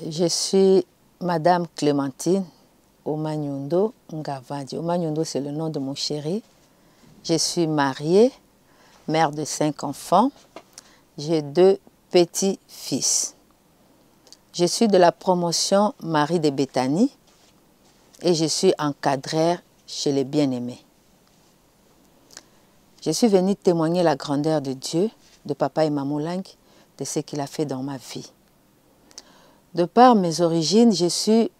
Je suis Madame Clémentine Omanyundo Ngavandi. Omanyundo, c'est le nom de mon chéri. Je suis mariée, mère de 5 enfants. J'ai 2 petits-fils. Je suis de la promotion Marie de Béthanie et je suis encadreur chez les bien-aimés. Je suis venue témoigner la grandeur de Dieu, de Papa et Maman Lang, de ce qu'il a fait dans ma vie. De par mes origines, je suis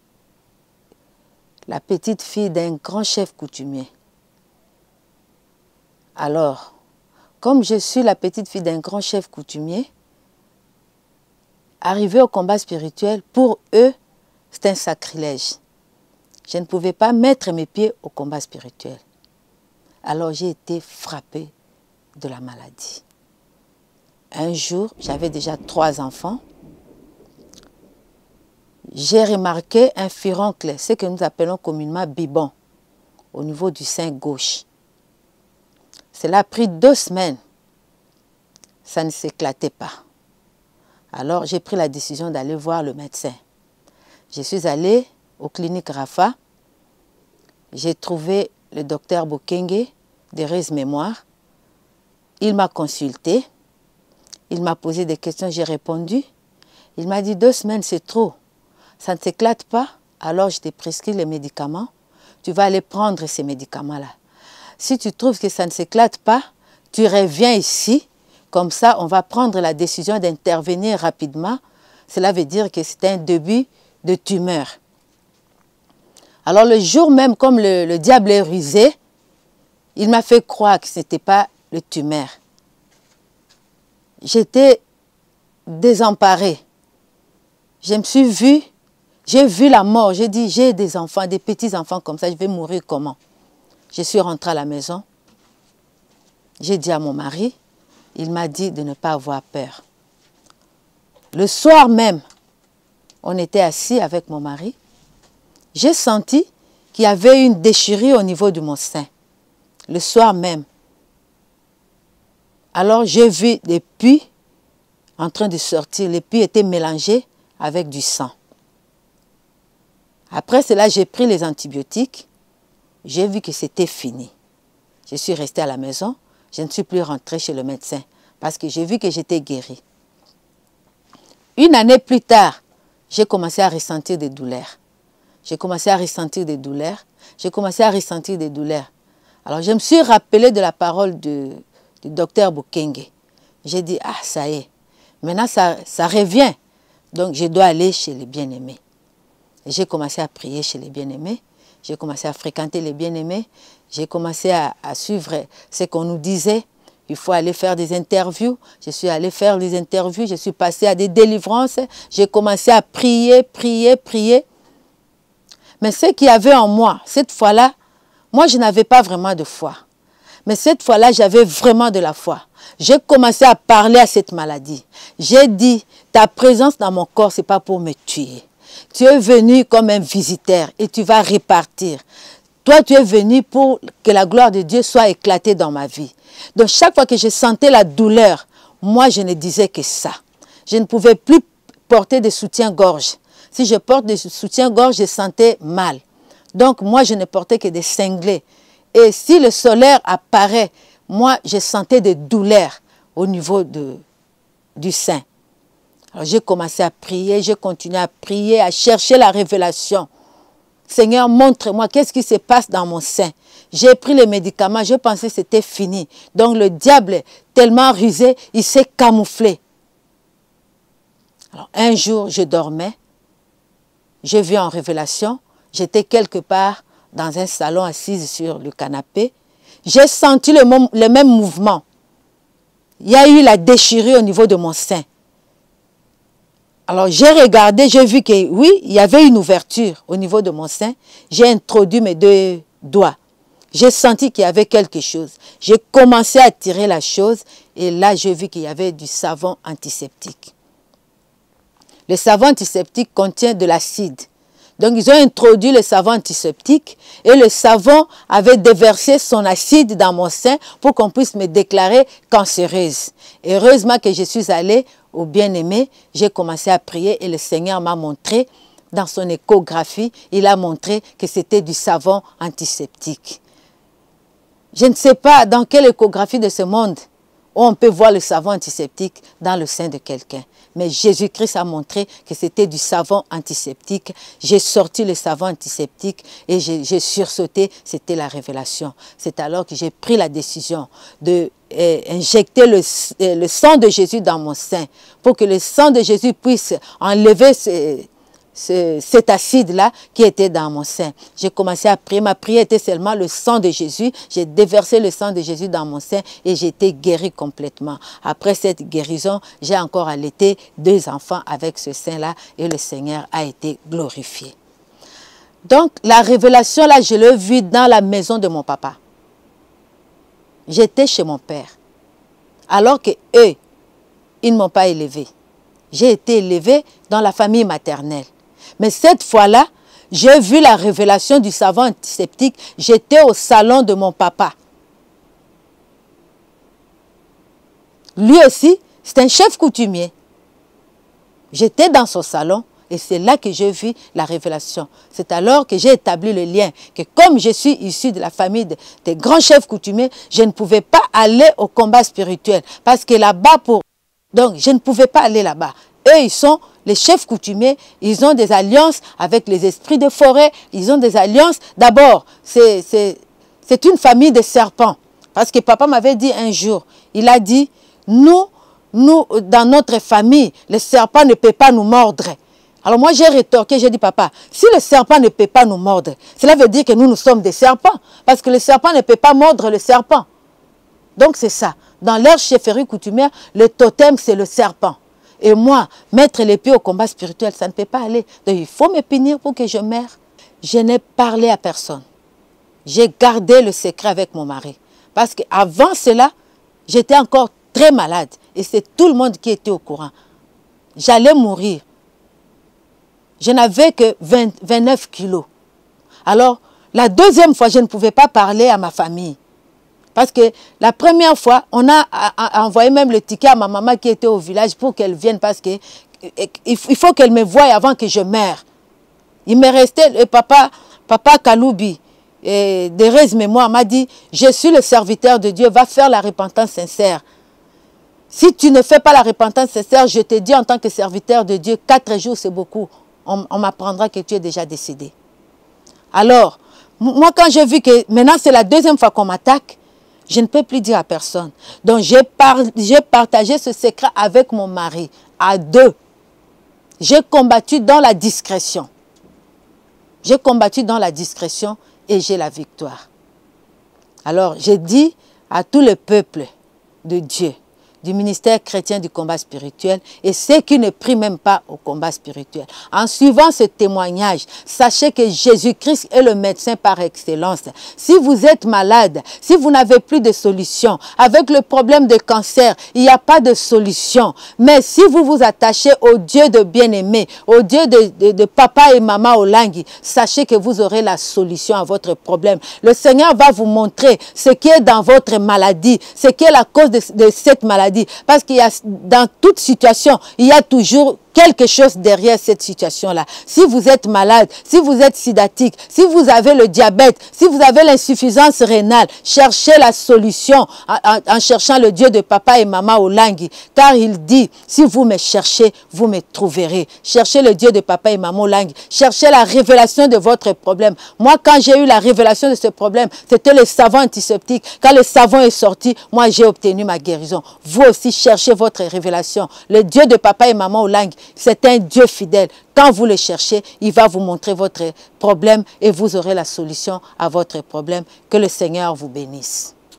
la petite fille d'un grand chef coutumier. Alors, comme je suis la petite fille d'un grand chef coutumier, arriver au combat spirituel, pour eux, c'est un sacrilège. Je ne pouvais pas mettre mes pieds au combat spirituel. Alors j'ai été frappée de la maladie. Un jour, j'avais déjà 3 enfants. J'ai remarqué un furoncle, ce que nous appelons communément bibon, au niveau du sein gauche. Cela a pris 2 semaines. Ça ne s'éclatait pas. Alors j'ai pris la décision d'aller voir le médecin. Je suis allée aux cliniques Rafa. J'ai trouvé le docteur Bokenge, d'heureuse mémoire. Il m'a consulté. Il m'a posé des questions, j'ai répondu. Il m'a dit 2 semaines, c'est trop. Ça ne s'éclate pas, alors je t'ai prescrit les médicaments. Tu vas aller prendre ces médicaments-là. Si tu trouves que ça ne s'éclate pas, tu reviens ici. Comme ça, on va prendre la décision d'intervenir rapidement. Cela veut dire que c'est un début de tumeur. Alors le jour même, comme le diable est rusé, il m'a fait croire que ce n'était pas le tumeur. J'étais désemparée. Je me suis vue, j'ai vu la mort. J'ai dit, j'ai des enfants, des petits-enfants comme ça, je vais mourir comment? Je suis rentrée à la maison. J'ai dit à mon mari, il m'a dit de ne pas avoir peur. Le soir même, on était assis avec mon mari. J'ai senti qu'il y avait une déchirure au niveau de mon sein. Le soir même. Alors j'ai vu des puits en train de sortir. Les puits étaient mélangés avec du sang. Après cela, j'ai pris les antibiotiques. J'ai vu que c'était fini. Je suis restée à la maison. Je ne suis plus rentrée chez le médecin parce que j'ai vu que j'étais guérie. 1 année plus tard, j'ai commencé à ressentir des douleurs. J'ai commencé à ressentir des douleurs. J'ai commencé à ressentir des douleurs. Alors, je me suis rappelé de la parole du docteur Bokenge. J'ai dit, ah, ça y est. Maintenant, ça revient. Donc, je dois aller chez les bien-aimés. J'ai commencé à prier chez les bien-aimés. J'ai commencé à fréquenter les bien-aimés. J'ai commencé à suivre ce qu'on nous disait. Il faut aller faire des interviews. Je suis allée faire des interviews. Je suis passée à des délivrances. J'ai commencé à prier, prier, prier. Mais ce qu'il y avait en moi, cette fois-là, moi, je n'avais pas vraiment de foi. Mais cette fois-là, j'avais vraiment de la foi. J'ai commencé à parler à cette maladie. J'ai dit, ta présence dans mon corps, ce n'est pas pour me tuer. Tu es venu comme un visiteur et tu vas repartir. Toi, tu es venu pour que la gloire de Dieu soit éclatée dans ma vie. Donc, chaque fois que je sentais la douleur, moi, je ne disais que ça. Je ne pouvais plus porter de soutien-gorge. Si je porte des soutiens-gorge, je sentais mal. Donc, moi, je ne portais que des cinglés. Et si le solaire apparaît, moi, je sentais des douleurs au niveau du sein. Alors, j'ai commencé à prier, j'ai continué à prier, à chercher la révélation. Seigneur, montre-moi qu'est-ce qui se passe dans mon sein. J'ai pris les médicaments, je pensais que c'était fini. Donc, le diable, tellement rusé, il s'est camouflé. Alors, un jour, je dormais. J'ai vu en révélation, j'étais quelque part dans un salon assise sur le canapé. J'ai senti le même mouvement. Il y a eu la déchirure au niveau de mon sein. Alors j'ai regardé, j'ai vu que oui, il y avait une ouverture au niveau de mon sein. J'ai introduit mes 2 doigts. J'ai senti qu'il y avait quelque chose. J'ai commencé à tirer la chose et là j'ai vu qu'il y avait du savon antiseptique. Le savon antiseptique contient de l'acide. Donc, ils ont introduit le savon antiseptique et le savon avait déversé son acide dans mon sein pour qu'on puisse me déclarer cancéreuse. Heureusement que je suis allée au bien-aimé, j'ai commencé à prier et le Seigneur m'a montré, dans son échographie, il a montré que c'était du savon antiseptique. Je ne sais pas dans quelle échographie de ce monde on peut voir le savon antiseptique dans le sein de quelqu'un. Mais Jésus-Christ a montré que c'était du savon antiseptique. J'ai sorti le savon antiseptique et j'ai sursauté. C'était la révélation. C'est alors que j'ai pris la décision d'injecter le sang de Jésus dans mon sein pour que le sang de Jésus puisse enlever cet acide-là qui était dans mon sein. J'ai commencé à prier. Ma prière était seulement le sang de Jésus. J'ai déversé le sang de Jésus dans mon sein et j'ai été guérie complètement. Après cette guérison, j'ai encore allaité 2 enfants avec ce sein-là et le Seigneur a été glorifié. Donc, la révélation, là, je l'ai vue dans la maison de mon papa. J'étais chez mon père. Alors que eux, ils ne m'ont pas élevé. J'ai été élevée dans la famille maternelle. Mais cette fois-là, j'ai vu la révélation du savon antiseptique. J'étais au salon de mon papa. Lui aussi, c'est un chef coutumier. J'étais dans son salon et c'est là que j'ai vu la révélation. C'est alors que j'ai établi le lien que comme je suis issu de la famille des grands chefs coutumiers, je ne pouvais pas aller au combat spirituel. Parce que là-bas, donc je ne pouvais pas aller là-bas. Eux, ils sont les chefs coutumiers, ils ont des alliances avec les esprits de forêt, ils ont des alliances. D'abord, c'est une famille de serpents. Parce que papa m'avait dit un jour, il a dit, nous, dans notre famille, le serpent ne peut pas nous mordre. Alors moi, j'ai rétorqué, j'ai dit, papa, si le serpent ne peut pas nous mordre, cela veut dire que nous sommes des serpents. Parce que le serpent ne peut pas mordre le serpent. Donc c'est ça. Dans leur chefferie coutumière, le totem, c'est le serpent. Et moi, mettre les pieds au combat spirituel, ça ne peut pas aller. Donc il faut me punir pour que je meure. Je n'ai parlé à personne. J'ai gardé le secret avec mon mari. Parce qu'avant cela, j'étais encore très malade. Et c'est tout le monde qui était au courant. J'allais mourir. Je n'avais que 29 kilos. Alors, la deuxième fois, je ne pouvais pas parler à ma famille. Parce que la première fois, on a envoyé même le ticket à ma maman qui était au village pour qu'elle vienne parce qu'il faut qu'elle me voie avant que je meure. Il me restait, le papa Kaloubi, d'heureuse mémoire, m'a dit, je suis le serviteur de Dieu, va faire la repentance sincère. Si tu ne fais pas la repentance sincère, je te dis en tant que serviteur de Dieu, 4 jours c'est beaucoup. On m'apprendra que tu es déjà décédé. Alors, moi quand j'ai vu que maintenant c'est la deuxième fois qu'on m'attaque, je ne peux plus dire à personne. Donc, j'ai partagé ce secret avec mon mari, à 2. J'ai combattu dans la discrétion. J'ai combattu dans la discrétion et j'ai la victoire. Alors, j'ai dit à tout le peuple de Dieu, du ministère chrétien du combat spirituel et ceux qui ne prient même pas au combat spirituel. En suivant ce témoignage, sachez que Jésus-Christ est le médecin par excellence. Si vous êtes malade, si vous n'avez plus de solution, avec le problème de cancer, il n'y a pas de solution. Mais si vous vous attachez au Dieu de bien-aimé, au Dieu de papa et maman Olangui, sachez que vous aurez la solution à votre problème. Le Seigneur va vous montrer ce qui est dans votre maladie, ce qui est la cause de cette maladie. Parce qu'il y a, dans toute situation, il y a toujours quelque chose derrière cette situation-là. Si vous êtes malade, si vous êtes sidatique, si vous avez le diabète, si vous avez l'insuffisance rénale, cherchez la solution en cherchant le Dieu de papa et maman Olangui. Car il dit, si vous me cherchez, vous me trouverez. Cherchez le Dieu de papa et maman Olangui. Cherchez la révélation de votre problème. Moi, quand j'ai eu la révélation de ce problème, c'était le savon antiseptique. Quand le savon est sorti, moi, j'ai obtenu ma guérison. Vous aussi, cherchez votre révélation. Le Dieu de papa et maman Olangui, c'est un Dieu fidèle. Quand vous le cherchez, il va vous montrer votre problème et vous aurez la solution à votre problème. Que le Seigneur vous bénisse.